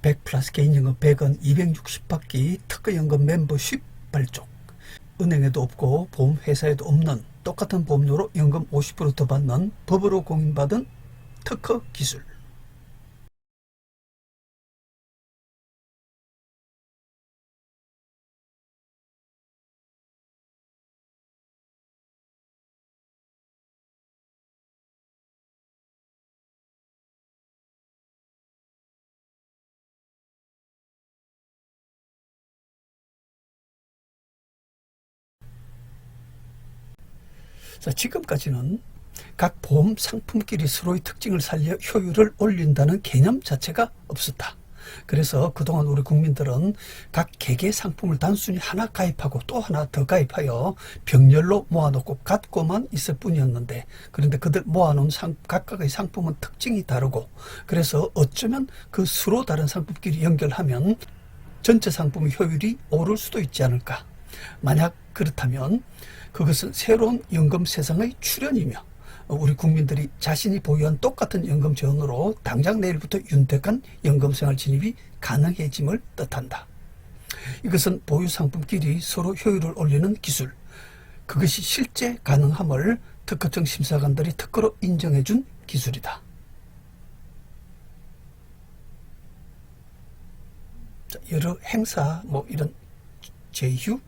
100 플러스 개인연금 100원 260받기 특허연금 멤버십 발족. 은행에도 없고 보험회사에도 없는 똑같은 보험료로 연금 50% 더 받는 법으로 공인받은 특허 기술. 자, 지금까지는 각 보험 상품끼리 서로의 특징을 살려 효율을 올린다는 개념 자체가 없었다. 그래서 그동안 우리 국민들은 각 개개 상품을 단순히 하나 가입하고 또 하나 더 가입하여 병렬로 모아놓고 갖고만 있을 뿐이었는데, 그런데 그들 모아놓은 각각의 상품은 특징이 다르고, 그래서 어쩌면 그 서로 다른 상품끼리 연결하면 전체 상품의 효율이 오를 수도 있지 않을까. 만약 그렇다면 그것은 새로운 연금 세상의 출현이며 우리 국민들이 자신이 보유한 똑같은 연금 재원으로 당장 내일부터 윤택한 연금생활 진입이 가능해짐을 뜻한다. 이것은 보유 상품끼리 서로 효율을 올리는 기술, 그것이 실제 가능함을 특허청 심사관들이 특허로 인정해준 기술이다. 여러 행사, 이런 제휴,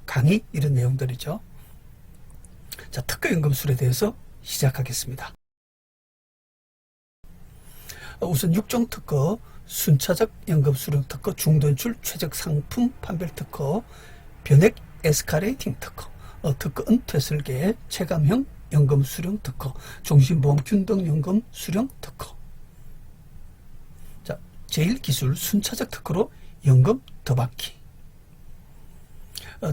강의 이런 내용들이죠. 자, 특허연금술에 대해서 시작하겠습니다. 우선 6종 특허, 순차적 연금수령 특허, 중도연출 최적 상품 판별 특허, 변액 에스카레이팅 특허, 특허 은퇴 설계, 체감형 연금수령 특허, 종신보험 균등연금 수령 특허. 자, 제1기술 순차적 특허로 연금 더받기.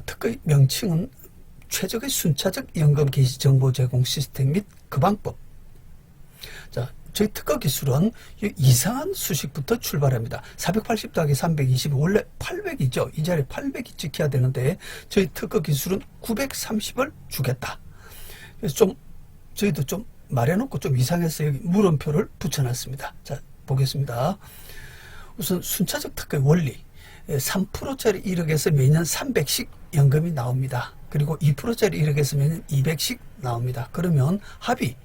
특허의 명칭은 최적의 순차적 연금 개시 정보 제공 시스템 및 그 방법. 자, 저희 특허 기술은 이상한 수식부터 출발합니다. 480 더하기 320, 원래 800이죠. 이 자리에 800이 찍혀야 되는데 저희 특허 기술은 930을 주겠다. 그래서 저희도 좀 말해놓고 좀 이상해서 여기 물음표를 붙여놨습니다. 자, 보겠습니다. 우선 순차적 특허의 원리. 3%짜리 1억에서 매년 300씩 연금이 나옵니다. 그리고 2%짜리 1억에서 매년 200씩 나옵니다. 그러면 합이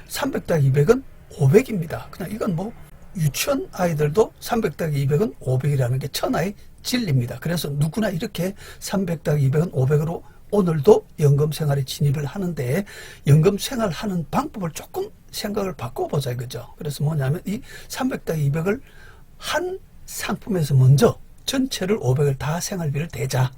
300 더하기 200은 500입니다. 그냥 이건 유치원 아이들도 300 더하기 200은 500이라는 게 천하의 진리입니다. 그래서 누구나 이렇게 300 더하기 200은 500으로 오늘도 연금 생활에 진입을 하는데, 연금 생활하는 방법을 조금 생각을 바꿔보자 이거죠. 그래서 뭐냐면 이 300 더하기 200을 한 상품에서 먼저 전체를 500을 다 생활비를 대자.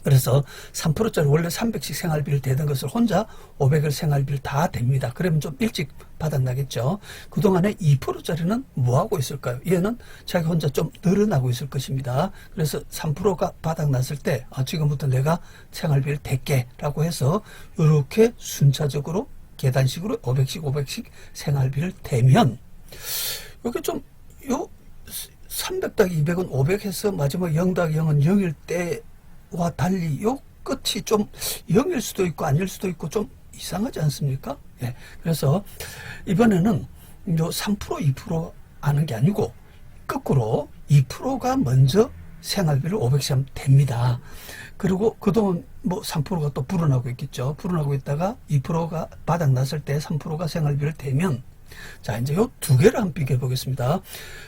그래서 3%짜리 원래 300씩 생활비를 대던 것을 혼자 500을 생활비를 다 댑니다. 그러면 좀 일찍 바닥나겠죠. 그동안에 2%짜리는 뭐하고 있을까요? 얘는 자기 혼자 좀 늘어나고 있을 것입니다. 그래서 3%가 바닥났을 때 지금부터 내가 생활비를 댈게 라고 해서 이렇게 순차적으로 계단식으로 500씩 생활비를 대면, 여기 좀 300 더하기 200은 500 해서 마지막 0 더하기 0은 0일 때와 달리 요 끝이 좀 0일 수도 있고 아닐 수도 있고 좀 이상하지 않습니까? 예. 그래서 이번에는 요 3% 2% 하는 게 아니고 거꾸로 2%가 먼저 생활비를 500씩 하면 됩니다. 그리고 그동안 3%가 또 불어나고 있겠죠. 불어나고 있다가 2%가 바닥났을 때 3%가 생활비를 대면, 자, 이제 요 두 개를 한번 비교해 보겠습니다.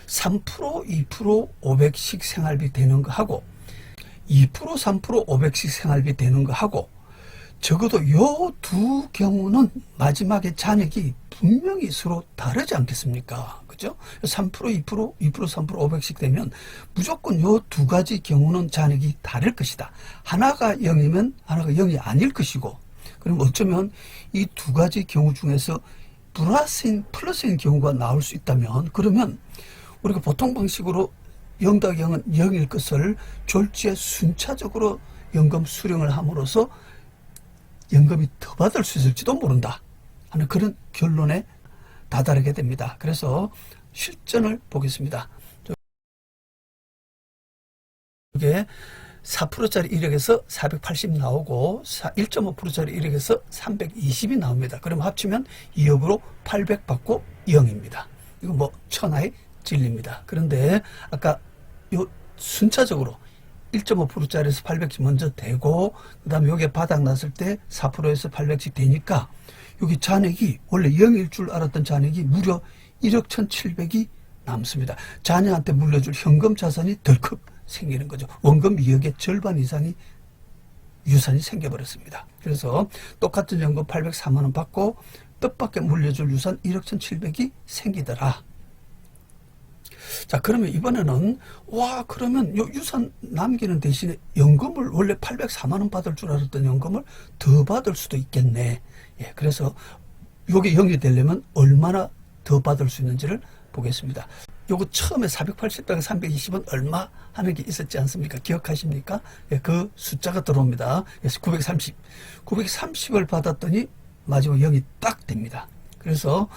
3%, 2%, 500씩 생활비 되는 거 하고 2%, 3%, 500씩 생활비 되는 거 하고, 적어도 요 두 경우는 마지막에 잔액이 분명히 서로 다르지 않겠습니까? 그죠? 3%, 2%, 2%, 3%, 500씩 되면 무조건 요 두 가지 경우는 잔액이 다를 것이다. 하나가 0이면 하나가 0이 아닐 것이고, 그럼 어쩌면 이 두 가지 경우 중에서 플러스인 경우가 나올 수 있다면, 그러면 우리가 보통 방식으로 0 더하기 0은 0일 것을 졸지에 순차적으로 연금 수령을 함으로써 연금이 더 받을 수 있을지도 모른다 하는 그런 결론에 다다르게 됩니다. 그래서 실전을 보겠습니다. 이게 4%짜리 1억에서 480 나오고 1.5%짜리 1억에서 320이 나옵니다. 그럼 합치면 2억으로 800 받고 0입니다. 이거 천하의 진리입니다. 그런데 아까 요 순차적으로 1.5%짜리에서 800씩 먼저 되고 그 다음에 여기에 바닥 났을 때 4%에서 800씩 되니까 여기 잔액이 원래 0일 줄 알았던 잔액이 무려 1억 1,700이 남습니다. 자녀한테 물려줄 현금 자산이 덜컥 생기는 거죠. 원금 2억의 절반 이상이 유산이 생겨버렸습니다. 그래서 똑같은 연금 804만 원 받고 뜻밖의 물려줄 유산 1억 1,700이 생기더라. 자, 그러면 이번에는 와, 그러면 요 유산 남기는 대신에 연금을 원래 804만 원 받을 줄 알았던 연금을 더 받을 수도 있겠네. 예, 그래서 요게 0이 되려면 얼마나 더 받을 수 있는지를 보겠습니다. 요거 처음에 480다가 320은 얼마 하는 게 있었지 않습니까? 기억하십니까? 예, 그 숫자가 들어옵니다. 그래서 930을 받았더니 마지막 0이 딱 됩니다. 그래서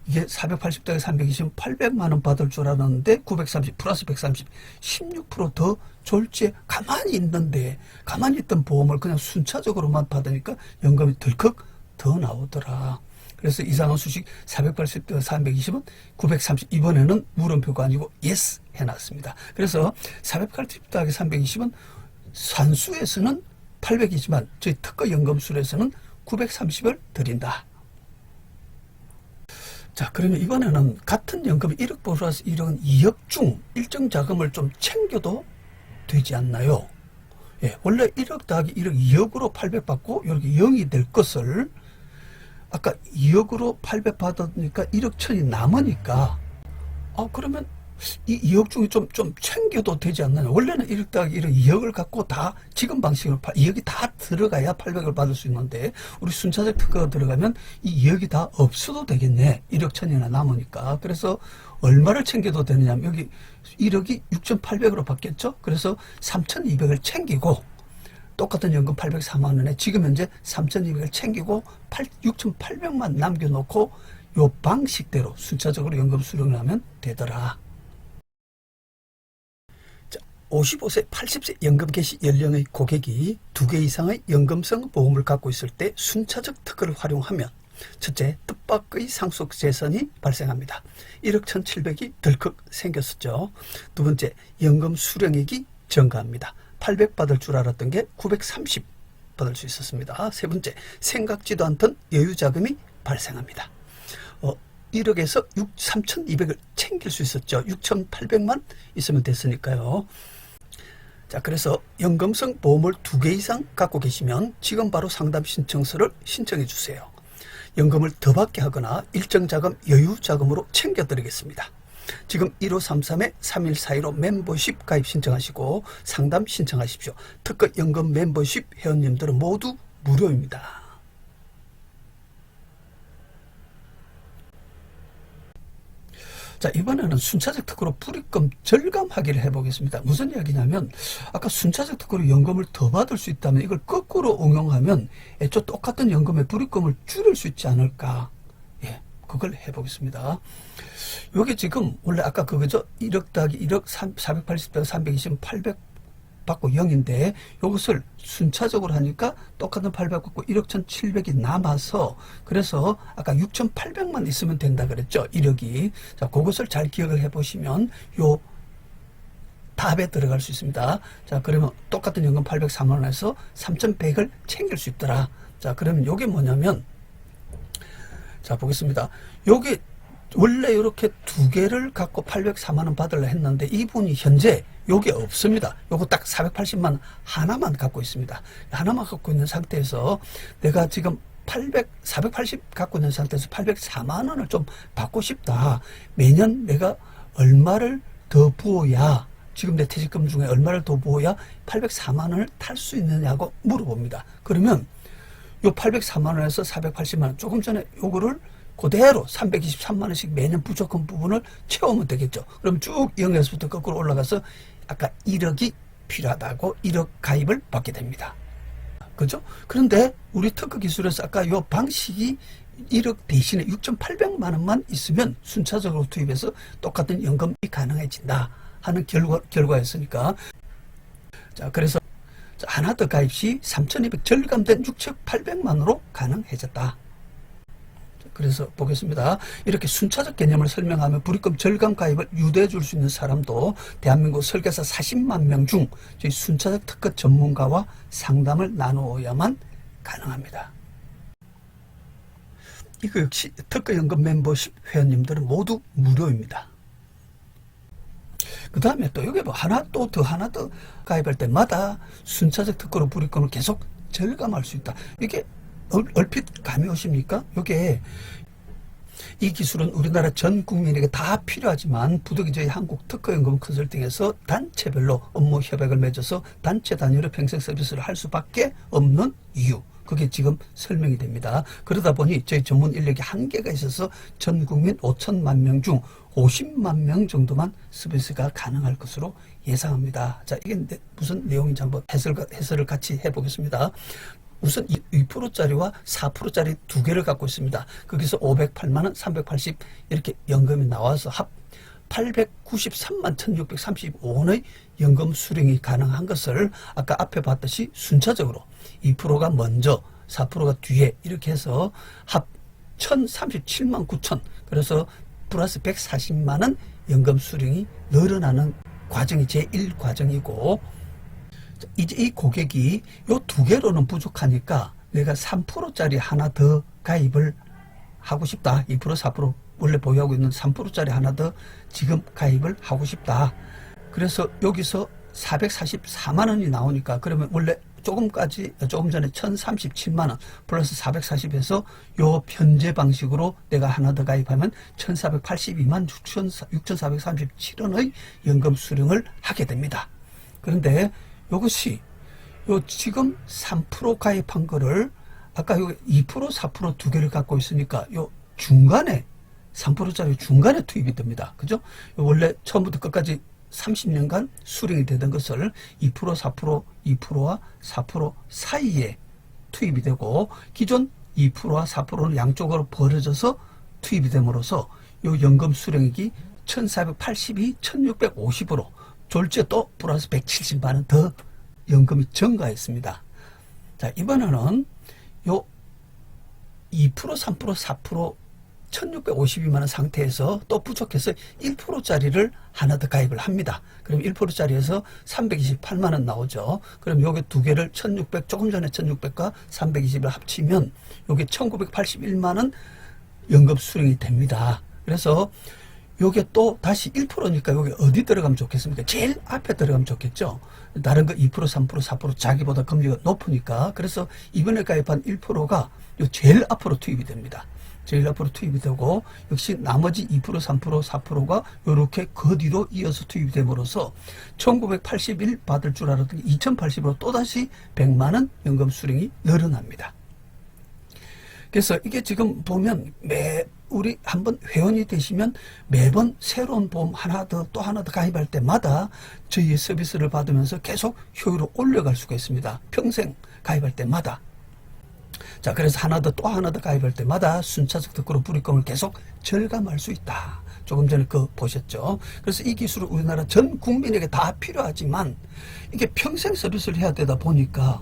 이게 480다가 320은 800만 원 받을 줄 알았는데 930 플러스 130 16% 더 졸지에 가만히 있는데 가만히 있던 보험을 그냥 순차적으로만 받으니까 연금이 덜컥 더 나오더라. 그래서 이상한 수식 480대 320은 930 이번에는 물음표가 아니고 yes 해놨습니다. 그래서 480 더하기 320은 산수에서는 800이지만 저희 특허 연금술에서는 930을 드린다. 자, 그러면 이번에는 같은 연금 1억 플러스 1억은 2억 중 일정 자금을 좀 챙겨도 되지 않나요? 예, 원래 1억 더하기 1억 2억으로 800 받고 이렇게 0이 될 것을 아까 2억으로 800 받았으니까 1억 1천이 남으니까 그러면 이 2억 중에 좀 챙겨도 되지 않나요? 원래는 1억 더하기 1억 2억을 갖고 다 지금 방식으로 2억이 다 들어가야 800을 받을 수 있는데 우리 순차적 특허가 들어가면 이 2억이 다 없어도 되겠네. 1억 1천이나 남으니까. 그래서 얼마를 챙겨도 되느냐면 여기 1억이 6,800으로 바뀌었죠. 그래서 3,200을 챙기고 똑같은 연금 804만 원에 지금 현재 3,200을 챙기고 6,800만 남겨놓고 요 방식대로 순차적으로 연금 수령을 하면 되더라. 자, 55세, 80세 연금 개시 연령의 고객이 2개 이상의 연금성 보험을 갖고 있을 때 순차적 특허를 활용하면 첫째, 뜻밖의 상속 재산이 발생합니다. 1억 1,700이 덜컥 생겼었죠. 두 번째, 연금 수령액이 증가합니다. 800 받을 줄 알았던 게 930 받을 수 있었습니다. 세 번째, 생각지도 않던 여유자금이 발생합니다. 1억에서 3,200을 챙길 수 있었죠. 6,800만 있으면 됐으니까요. 자, 그래서 연금성 보험을 2개 이상 갖고 계시면 지금 바로 상담 신청서를 신청해 주세요. 연금을 더 받게 하거나 일정 자금 여유자금으로 챙겨드리겠습니다. 지금 1533-3142로 멤버십 가입 신청하시고 상담 신청하십시오. 특허 연금 멤버십 회원님들은 모두 무료입니다. 자, 이번에는 순차적 특허로 불입금 절감하기를 해보겠습니다. 무슨 이야기냐면 아까 순차적 특허로 연금을 더 받을 수 있다면 이걸 거꾸로 응용하면 애초 똑같은 연금의 불입금을 줄일 수 있지 않을까. 예, 그걸 해보겠습니다. 요게 지금 원래 아까 그거죠. 1억 더하기 1억 480 더하기 320은 800 받고 0인데 이것을 순차적으로 하니까 똑같은 800 받고 1억 1,700이 남아서 그래서 아까 6,800만 있으면 된다 그랬죠. 1억이. 자, 그것을 잘 기억을 해보시면 요 답에 들어갈 수 있습니다. 자, 그러면 똑같은 연금 804만 원에서 3,100을 챙길 수 있더라. 자, 그러면 요게 뭐냐면 자, 보겠습니다. 요게 원래 이렇게 2개를 갖고 804만 원 받으려 했는데 이분이 현재 요게 없습니다. 요거 딱 480만 원 하나만 갖고 있습니다. 하나만 갖고 있는 상태에서 내가 지금 480 갖고 있는 상태에서 804만 원을 좀 받고 싶다. 매년 내가 얼마를 더 부어야 지금 내 퇴직금 중에 얼마를 더 부어야 804만 원을 탈 수 있느냐고 물어봅니다. 그러면 요 804만 원에서 480만 원 조금 전에 요거를 그대로 323만 원씩 매년 부족한 부분을 채우면 되겠죠. 그럼 쭉 0에서부터 거꾸로 올라가서 아까 1억이 필요하다고 1억 가입을 받게 됩니다. 그죠? 그런데 우리 특허 기술에서 아까 요 방식이 1억 대신에 6,800만 원만 있으면 순차적으로 투입해서 똑같은 연금이 가능해진다 하는 결과였으니까. 자, 그래서 하나 더 가입 시 3,200 절감된 6,800만 원으로 가능해졌다. 그래서 보겠습니다. 이렇게 순차적 개념을 설명하며 불입금 절감 가입을 유도해 줄 수 있는 사람도 대한민국 설계사 40만 명 중 저희 순차적 특허 전문가와 상담을 나누어야만 가능합니다. 이거 역시 특허연금 멤버십 회원님들은 모두 무료입니다. 그 다음에 또 여기 뭐 하나 더 가입할 때마다 순차적 특허로 불입금을 계속 절감할 수 있다. 이게 얼핏 감이 오십니까? 이게 이 기술은 우리나라 전 국민에게 다 필요하지만 부득이 저희 한국 특허연금 컨설팅에서 단체별로 업무 협약을 맺어서 단체 단위로 평생 서비스를 할 수밖에 없는 이유, 그게 지금 설명이 됩니다. 그러다 보니 저희 전문 인력이 한계가 있어서 전 국민 5천만 명 중 50만 명 정도만 서비스가 가능할 것으로 예상합니다. 자, 이게 무슨 내용인지 한번 해설을 같이 해보겠습니다. 우선 2%짜리와 4%짜리 두 개를 갖고 있습니다. 거기서 508만원, 380 이렇게 연금이 나와서 합 893만 1635원의 연금 수령이 가능한 것을 아까 앞에 봤듯이 순차적으로 2%가 먼저 4%가 뒤에 이렇게 해서 합 1037만 9천, 그래서 플러스 140만원 연금 수령이 늘어나는 과정이 제1과정이고, 이제 이 고객이 요 두 개로는 부족하니까 내가 3%짜리 하나 더 가입을 하고 싶다. 2%, 4% 원래 보유하고 있는 3%짜리 하나 더 지금 가입을 하고 싶다. 그래서 여기서 444만 원이 나오니까, 그러면 원래 조금 전에 1037만 원 플러스 440에서 요 현재 방식으로 내가 하나 더 가입하면 1482만 6437원의 연금 수령을 하게 됩니다. 그런데 이것이 요 지금 3% 가입한 거를 아까 요 2%, 4% 두 개를 갖고 있으니까 요 중간에 3%짜리 중간에 투입이 됩니다. 그죠? 원래 처음부터 끝까지 30년간 수령이 되던 것을 2%, 4%, 2%와 4% 사이에 투입이 되고, 기존 2%와 4%는 양쪽으로 벌어져서 투입이 됨으로써 요 연금 수령액이 1482, 1650으로 졸지에 또 플러스 170만 원 더 연금이 증가했습니다. 자, 이번에는 요 2%, 3%, 4% 1652만 원 상태에서 또 부족해서 1%짜리를 하나 더 가입을 합니다. 그럼 1%짜리에서 328만 원 나오죠. 그럼 요게 두 개를 1600, 조금 전에 1600과 320을 합치면 요게 1981만 원 연금 수령이 됩니다. 그래서 요게 또 다시 1%니까 요게 어디 들어가면 좋겠습니까? 제일 앞에 들어가면 좋겠죠. 다른 거 2%, 3%, 4% 자기보다 금리가 높으니까. 그래서 이번에 가입한 1%가 요 제일 앞으로 투입이 됩니다. 제일 앞으로 투입이 되고, 역시 나머지 2%, 3%, 4%가 이렇게 그 뒤로 이어서 투입이 됨으로써 1981 받을 줄 알았더니 2080으로 또다시 100만원 연금 수령이 늘어납니다. 그래서 이게 지금 보면 우리 한번 회원이 되시면 매번 새로운 보험 하나 더 또 하나 더 가입할 때마다 저희의 서비스를 받으면서 계속 효율을 올려갈 수가 있습니다. 평생 가입할 때마다. 자, 그래서 하나 더 또 하나 더 가입할 때마다 순차적 특허로 불입금을 계속 절감할 수 있다. 조금 전에 그거 보셨죠? 그래서 이 기술은 우리나라 전 국민에게 다 필요하지만 이게 평생 서비스를 해야 되다 보니까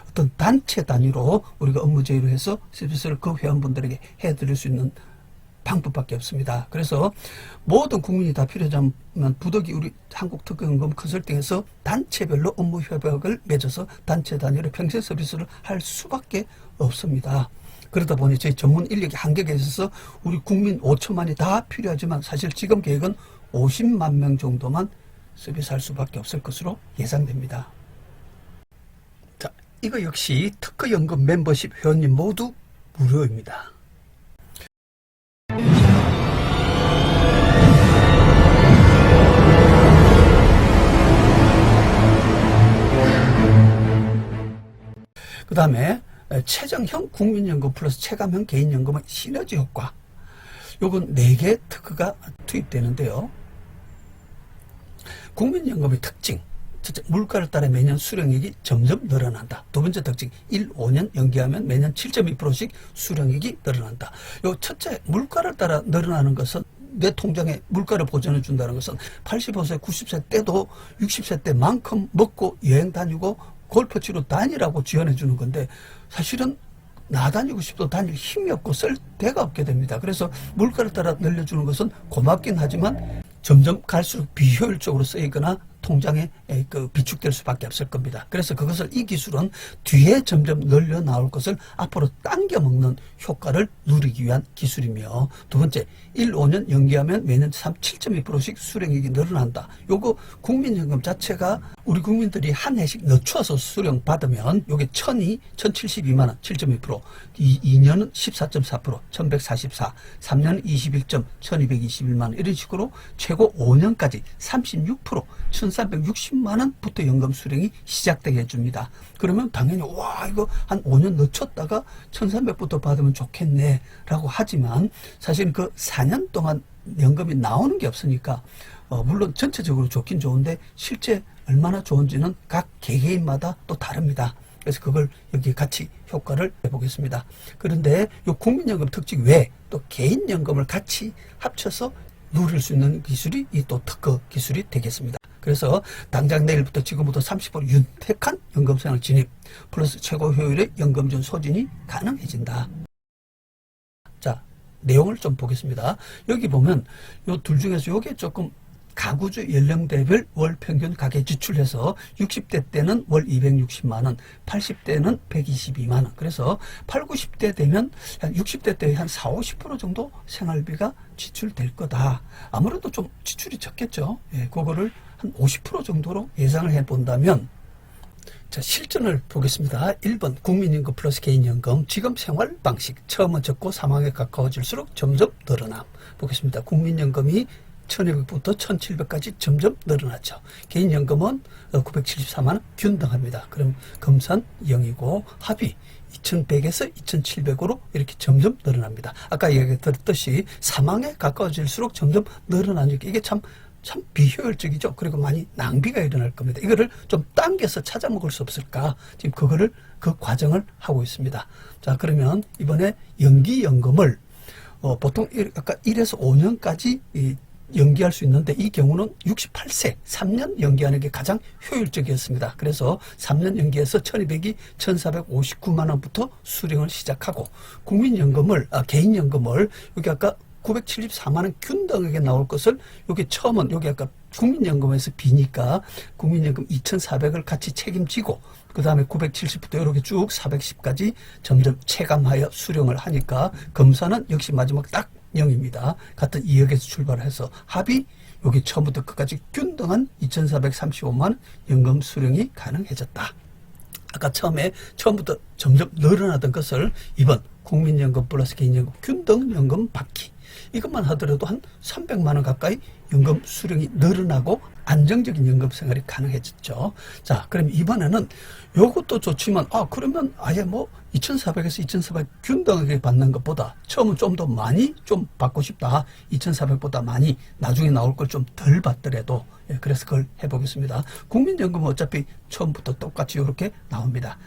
어떤 단체 단위로 우리가 업무 제휴를 해서 서비스를 그 회원분들에게 해드릴 수 있는 방법밖에 없습니다. 그래서 모든 국민이 다 필요하자면 부득이 우리 한국특허연금 컨설팅에서 단체별로 업무 협약을 맺어서 단체 단위로 평생 서비스를 할 수밖에 없습니다. 그러다 보니 저희 전문 인력이 한계가 있어서 우리 국민 5천만이 다 필요하지만 사실 지금 계획은 50만 명 정도만 서비스할 수밖에 없을 것으로 예상됩니다. 자, 이거 역시 특허연금 멤버십 회원님 모두 무료입니다. 그 다음에 최정형 국민연금 플러스 체감형 개인연금의 시너지 효과, 요건 4개 특허가 투입되는데요. 국민연금의 특징, 첫째, 물가를 따라 매년 수령액이 점점 늘어난다. 두 번째 특징, 1, 5년 연기하면 매년 7.2%씩 수령액이 늘어난다. 요 첫째, 물가를 따라 늘어나는 것은 내 통장에 물가를 보전해 준다는 것은 85세, 90세 때도 60세 때만큼 먹고 여행 다니고 골프 치러 다니라고 지원해 주는 건데, 사실은 나다니고 싶어도 다닐 힘이 없고 쓸 데가 없게 됩니다. 그래서 물가를 따라 늘려주는 것은 고맙긴 하지만 점점 갈수록 비효율적으로 쓰이거나 통장에 비축될 수밖에 없을 겁니다. 그래서 그것을 이 기술은 뒤에 점점 늘려 나올 것을 앞으로 당겨 먹는 효과를 누리기 위한 기술이며, 두 번째, 1, 5년 연기하면 매년 7.2%씩 수령액이 늘어난다. 요거 국민연금 자체가 우리 국민들이 한 해씩 늦춰서 수령 받으면 요게 1,002, 1,072만 원, 7.2%, 2년은 14.4%, 1,144, 3년은 21점, 1,221만 원, 이런 식으로 최고 5년까지 36%, 1,360만 원부터 연금 수령이 시작되게 해줍니다. 그러면 당연히 와, 이거 한 5년 늦췄다가 1,300부터 받으면 좋겠네 라고 하지만, 사실 그 4년 동안 연금이 나오는 게 없으니까 물론 전체적으로 좋긴 좋은데 실제 얼마나 좋은지는 각 개개인마다 또 다릅니다. 그래서 그걸 여기 같이 효과를 해보겠습니다. 그런데 이 국민연금 특징 외에 또 개인연금을 같이 합쳐서 누릴 수 있는 기술이 이 또 특허 기술이 되겠습니다. 그래서 당장 내일부터 지금부터 30% 윤택한 연금생활 진입 플러스 최고 효율의 연금전 소진이 가능해진다. 자, 내용을 좀 보겠습니다. 여기 보면 요 둘 중에서 요게 조금 가구주 연령대별 월 평균 가계 지출해서 60대 때는 월 260만 원, 80대는 122만 원. 그래서 8, 90대 되면 한 60대 때 한 4, 50% 정도 생활비가 지출될 거다. 아무래도 좀 지출이 적겠죠. 예, 그거를 한 50% 정도로 예상을 해본다면, 자, 실전을 보겠습니다. 1번 국민연금 플러스 개인연금 지금 생활 방식 처음은 적고 사망에 가까워질수록 점점 늘어남. 보겠습니다. 국민연금이 1,200부터 1,700까지 점점 늘어났죠. 개인연금은 974만 원 균등합니다. 그럼 금산 0이고 합이 2,100에서 2,700으로 이렇게 점점 늘어납니다. 아까 얘기 들었듯이 사망에 가까워질수록 점점 늘어나니까 이게 참 비효율적이죠. 그리고 많이 낭비가 일어날 겁니다. 이거를 좀 당겨서 찾아 먹을 수 없을까? 지금 그 과정을 하고 있습니다. 자, 그러면 이번에 연기연금을 보통 아까 1에서 5년까지 연기할 수 있는데, 이 경우는 68세 3년 연기하는 게 가장 효율적이었습니다. 그래서 3년 연기해서 1200이 1459만 원부터 수령을 시작하고, 국민연금을 개인연금을 여기 아까 974만 원 균등하게 나올 것을 여기 처음은 여기 아까 국민연금에서 비니까 국민연금 2,400을 같이 책임지고, 그 다음에 970부터 이렇게 쭉 410까지 점점 체감하여 수령을 하니까 금산은 역시 마지막 딱 0입니다. 같은 2억에서 출발해서 합이 여기 처음부터 끝까지 균등한 2,435만 원 연금 수령이 가능해졌다. 아까 처음부터 점점 늘어나던 것을 이번 국민연금 플러스 개인연금 균등 연금 받기, 이것만 하더라도 한 300만 원 가까이 연금 수령이 늘어나고 안정적인 연금 생활이 가능해졌죠. 자, 그럼 이번에는 요것도 좋지만, 그러면 아예 2,400에서 2,400 균등하게 받는 것보다 처음은 좀 더 많이 좀 받고 싶다. 2,400보다 많이 나중에 나올 걸 좀 덜 받더라도, 그래서 그걸 해보겠습니다. 국민연금은 어차피 처음부터 똑같이 이렇게 나옵니다.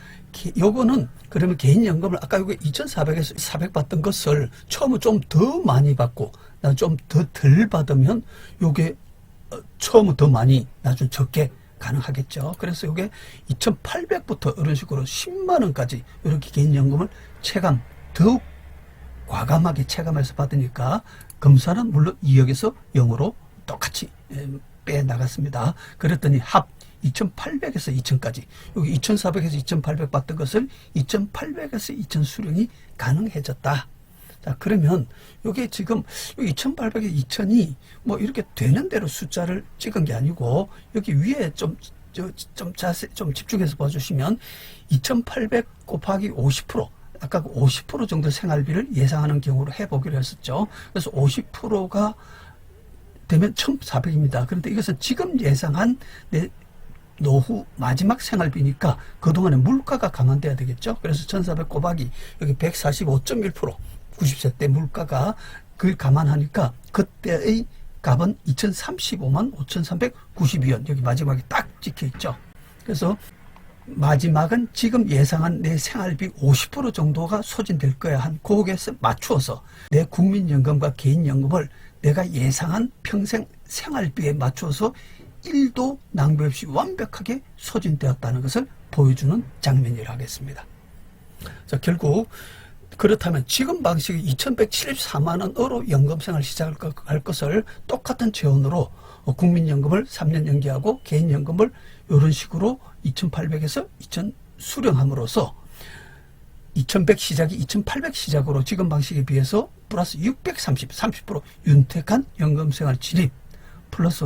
요거는 그러면 개인연금을 아까 요게 2,400에서 400 받던 것을 처음은 좀 더 많이 받고 좀 더 덜 받으면 요게 처음은 더 많이 나중에 적게 가능하겠죠. 그래서 이게 2,800부터 이런 식으로 10만 원까지 이렇게 개인연금을 더욱 과감하게 체감해서 받으니까 금산은 물론 2억에서 0으로 똑같이 빼나갔습니다. 그랬더니 합 2,800에서 2,000까지 여기 2,400에서 2,800 받던 것을 2,800에서 2,000 수령이 가능해졌다. 자, 그러면 이게 지금 2,800에 2,000이 이렇게 되는 대로 숫자를 찍은 게 아니고, 여기 위에 좀 자세히 좀 집중해서 봐주시면 2,800 곱하기 50%, 아까 50% 정도 생활비를 예상하는 경우로 해보기로 했었죠. 그래서 50%가 되면 1,400입니다. 그런데 이것은 지금 예상한 내 노후 마지막 생활비니까 그동안에 물가가 감안돼야 되겠죠. 그래서 1,400 곱하기 여기 145.1%, 90세 때 물가가 그걸 감안하니까 그때의 값은 2,035만 5,392원. 여기 마지막에 딱 찍혀 있죠. 그래서 마지막은 지금 예상한 내 생활비 50% 정도가 소진될 거야 한 거기에서 맞추어서 내 국민연금과 개인연금을 내가 예상한 평생 생활비에 맞춰서 1도 낭비 없이 완벽하게 소진되었다는 것을 보여주는 장면이라 하겠습니다. 자, 결국 그렇다면 지금 방식이 2174만 원으로 연금생활 시작할 것을 똑같은 재원으로 국민연금을 3년 연기하고 개인연금을 이런 식으로 2800에서 2000 수령함으로써 2100 시작이 2800 시작으로 지금 방식에 비해서 플러스 630, 30% 윤택한 연금생활 진입 플러스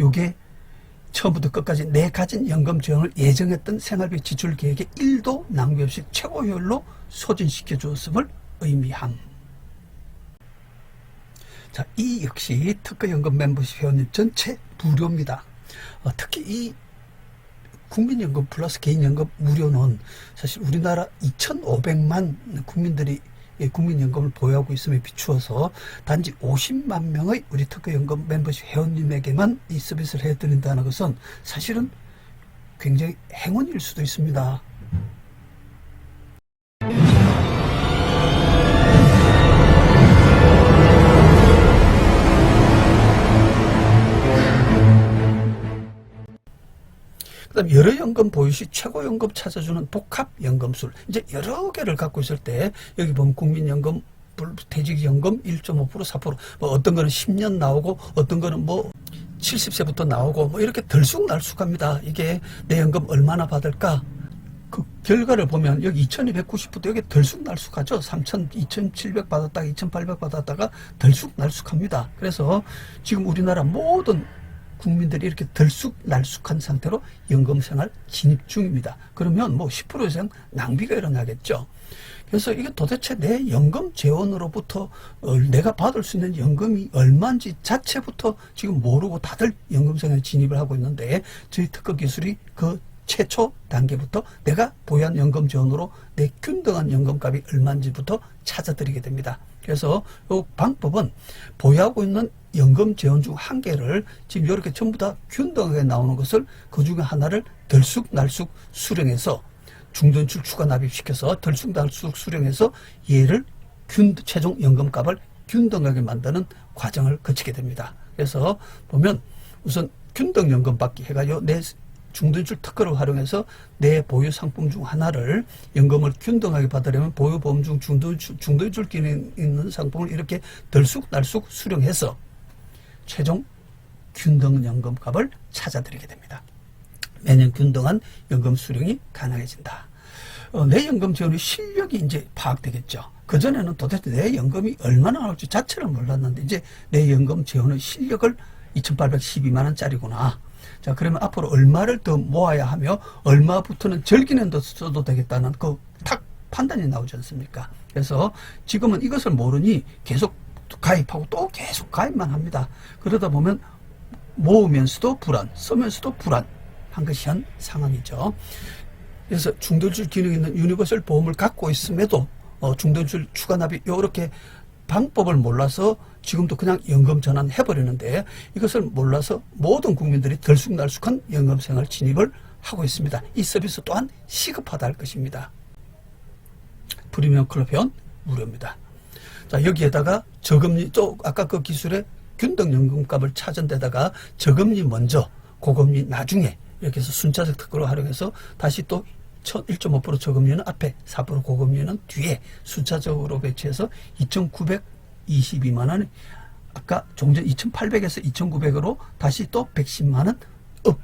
요게 처음부터 끝까지 내 가진 연금 재원을 예정했던 생활비 지출 계획에 1도 낭비 없이 최고 효율로 소진시켜 주었음을 의미함. 자, 이 역시 특허연금 멤버십 회원님 전체 무료입니다. 특히 이 국민연금 플러스 개인연금 무료는 사실 우리나라 2,500만 국민들이 국민연금을 보유하고 있음에 비추어서 단지 50만 명의 우리 특허연금 멤버십 회원님에게만 이 서비스를 해드린다는 것은 사실은 굉장히 행운일 수도 있습니다. 그다음 여러 연금 보유 시 최고 연금 찾아주는 복합 연금술, 이제 여러 개를 갖고 있을 때 여기 보면 국민연금, 퇴직연금 1.5%, 4%, 뭐 어떤 거는 10년 나오고 어떤 거는 뭐 70세부터 나오고 뭐 이렇게 들쑥날쑥합니다. 이게 내 연금 얼마나 받을까? 그 결과를 보면 여기 2290부터 여기 들쑥날쑥하죠. 2700 받았다가 2800 받았다가 들쑥날쑥합니다. 그래서 지금 우리나라 모든 국민들이 이렇게 들쑥날쑥한 상태로 연금생활 진입 중입니다. 그러면 뭐 10% 이상 낭비가 일어나겠죠. 그래서 이게 도대체 내 연금 재원으로부터 내가 받을 수 있는 연금이 얼마인지 자체부터 지금 모르고 다들 연금생활 진입을 하고 있는데, 저희 특허 기술이 그 최초 단계부터 내가 보유한 연금 재원으로 내 균등한 연금값이 얼마인지부터 찾아드리게 됩니다. 그래서 이 방법은 보유하고 있는 연금 재원 중 한 개를 지금 이렇게 전부 다 균등하게 나오는 것을 그 중에 하나를 들쑥날쑥 수령해서 중도인출 추가 납입시켜서 들쑥날쑥 수령해서 얘를 최종 연금값을 균등하게 만드는 과정을 거치게 됩니다. 그래서 보면 우선 균등연금 받기 해가지고 내 중도인출 특허를 활용해서 내 보유 상품 중 하나를 연금을 균등하게 받으려면 보유보험 중 중도인출 기능 있는 상품을 이렇게 들쑥날쑥 수령해서 최종 균등 연금값을 찾아드리게 됩니다. 매년 균등한 연금 수령이 가능해진다. 내 연금 재원의 실력이 이제 파악되겠죠. 그전에는 도대체 내 연금이 얼마나 나올지 자체를 몰랐는데 이제 내 연금 재원의 실력을 2812만 원짜리구나. 자, 그러면 앞으로 얼마를 더 모아야 하며 얼마부터는 절기는 더 써도 되겠다는 그 탁 판단이 나오지 않습니까? 그래서 지금은 이것을 모르니 계속 가입하고 또 계속 가입만 합니다. 그러다 보면 모으면서도 불안, 쓰면서도 불안한 것이 한 상황이죠. 그래서 중도인출 기능 있는 유니버설 보험을 갖고 있음에도 중도인출 추가 납입 이렇게 방법을 몰라서 지금도 그냥 연금 전환해버리는데, 이것을 몰라서 모든 국민들이 들쑥날쑥한 연금생활 진입을 하고 있습니다. 이 서비스 또한 시급하다 할 것입니다. 프리미엄 클럽 회원 무료입니다. 자, 여기에다가 저금리, 또 아까 그 기술의 균등연금값을 찾은 데다가 저금리 먼저, 고금리 나중에 이렇게 해서 순차적 특허를 활용해서 다시 또 1.5% 저금리는 앞에 4% 고금리는 뒤에 순차적으로 배치해서 2,922만 원, 아까 종전 2,800에서 2,900으로 다시 또 110만 원 업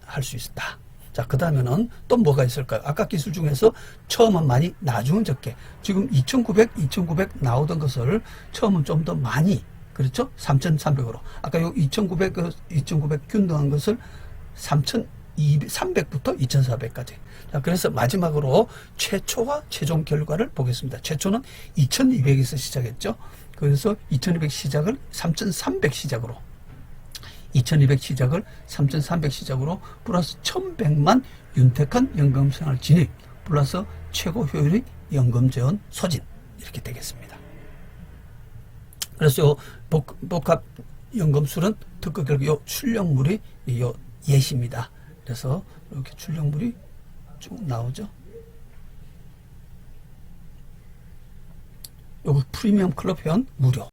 할 수 있다. 자, 그 다음에는 또 뭐가 있을까요? 아까 기술 중에서 처음은 많이, 나중은 적게. 지금 2,900 나오던 것을 처음은 좀 더 많이, 그렇죠? 3,300으로. 아까 요 2,900 균등한 것을 3,300부터 2,400까지. 자, 그래서 마지막으로 최초와 최종 결과를 보겠습니다. 최초는 2,200에서 시작했죠. 그래서 2,200 시작을 3,300 시작으로, 2,200 시작을 3,300 시작으로 플러스 1,100만 윤택한 연금생활 진입 플러스 최고 효율의 연금재원 소진, 이렇게 되겠습니다. 그래서 요 복합 연금술은 특허 결국 요 출력물이 요 예시입니다. 그래서 이렇게 출력물이 쭉 나오죠. 요거 프리미엄 클럽 회원 무료.